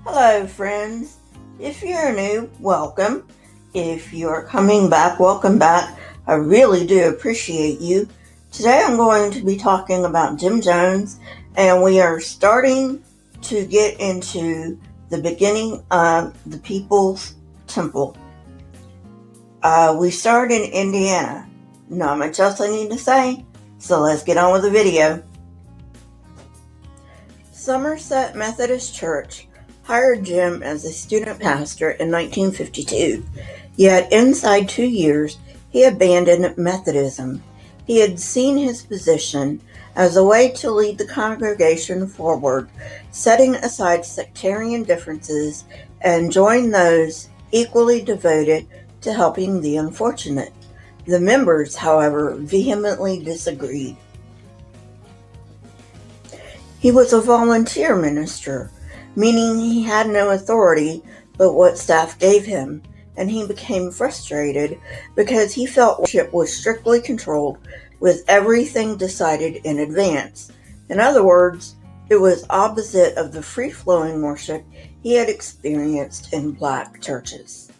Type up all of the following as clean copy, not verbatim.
Hello, friends. If you're new, welcome. If you're coming back, welcome back. I really do appreciate you. Today I'm going to be talking about Jim Jones, and we are starting to get into the beginning of the People's Temple. We start in Indiana. Not much else I need to say, so let's get on with the video. Somerset Methodist Church hired Jim as a student pastor in 1952, yet inside 2 years he abandoned Methodism. He had seen his position as a way to lead the congregation forward, setting aside sectarian differences, and joined those equally devoted to helping the unfortunate. The members, however, vehemently disagreed. He was a volunteer minister, meaning he had no authority but what staff gave him, and he became frustrated because he felt worship was strictly controlled with everything decided in advance. In other words, it was opposite of the free-flowing worship he had experienced in black churches.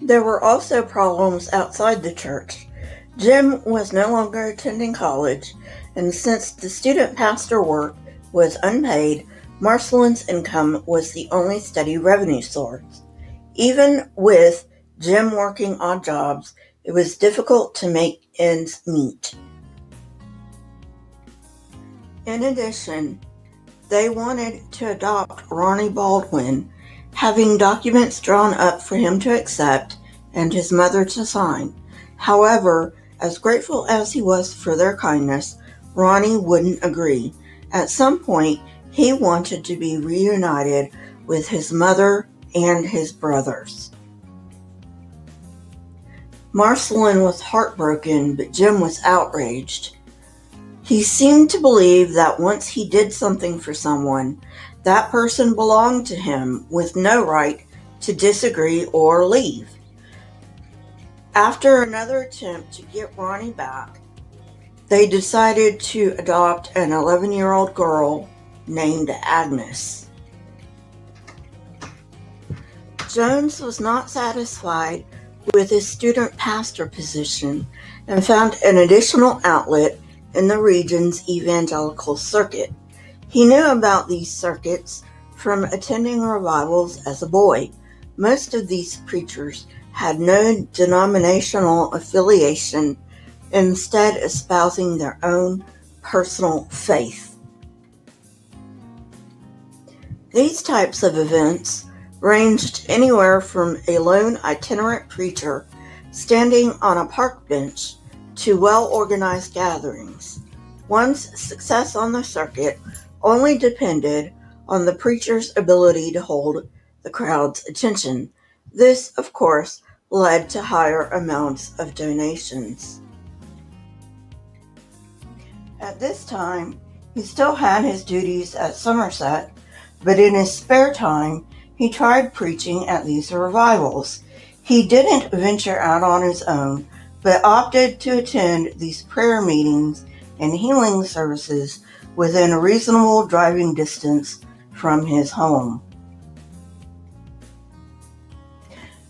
There were also problems outside the church. Jim was no longer attending college, and since the student pastor work was unpaid, Marcelin's income was the only steady revenue source. Even with Jim working odd jobs, it was difficult to make ends meet. In addition, they wanted to adopt Ronnie Baldwin, having documents drawn up for him to accept and his mother to sign. However, as grateful as he was for their kindness, Ronnie wouldn't agree. At some point, he wanted to be reunited with his mother and his brothers. Marcelin was heartbroken, but Jim was outraged. He seemed to believe that once he did something for someone, that person belonged to him with no right to disagree or leave. After another attempt to get Ronnie back, they decided to adopt an 11-year-old girl named Agnes. Jones was not satisfied with his student pastor position and found an additional outlet in the region's evangelical circuit. He knew about these circuits from attending revivals as a boy. Most of these preachers had no denominational affiliation, instead espousing their own personal faith. These types of events ranged anywhere from a lone itinerant preacher standing on a park bench to well-organized gatherings. One's success on the circuit only depended on the preacher's ability to hold the crowd's attention. This, of course, led to higher amounts of donations. At this time, he still had his duties at Somerset, but in his spare time, he tried preaching at these revivals. He didn't venture out on his own, but opted to attend these prayer meetings and healing services within a reasonable driving distance from his home.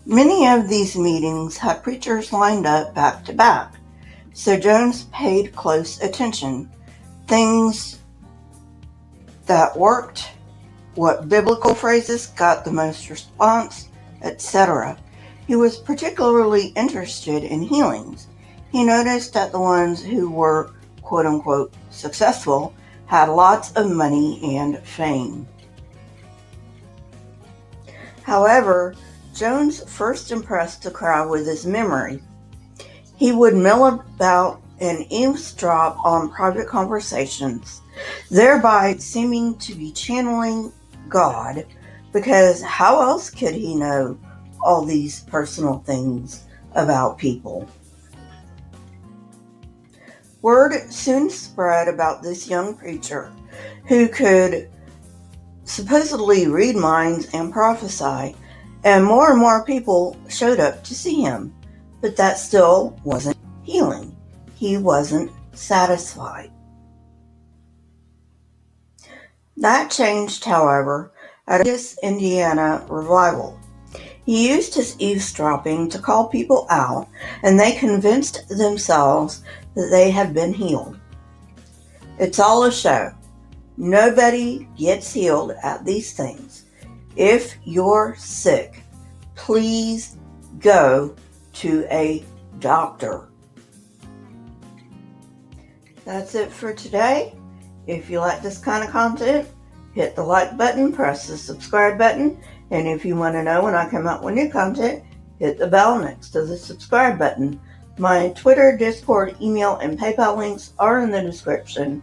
Many of these meetings had preachers lined up back to back, so Jones paid close attention. Things that worked, what biblical phrases got the most response, etc. He was particularly interested in healings. He noticed that the ones who were quote-unquote successful had lots of money and fame. However, Jones first impressed the crowd with his memory. He would mill about and eavesdrop on private conversations, thereby seeming to be channeling God, because how else could he know all these personal things about people? Word soon spread about this young preacher who could supposedly read minds and prophesy, and more people showed up to see him. But that still wasn't healing. He wasn't satisfied. That changed, however, at a previous Indiana revival. He used his eavesdropping to call people out, and they convinced themselves that they had been healed. It's all a show. Nobody gets healed at these things. If you're sick, please go to a doctor. That's it for today. If you like this kind of content, hit the like button, press the subscribe button, and if you want to know when I come out with new content, hit the bell next to the subscribe button. My Twitter, Discord, email, and PayPal links are in the description,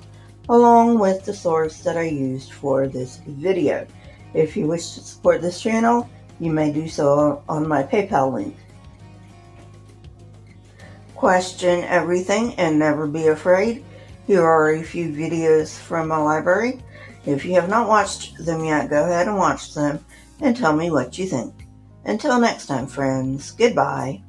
along with the source that I used for this video. If you wish to support this channel, you may do so on my PayPal link. Question everything and never be afraid. Here are a few videos from my library. If you have not watched them yet, go ahead and watch them and tell me what you think. Until next time, friends, goodbye.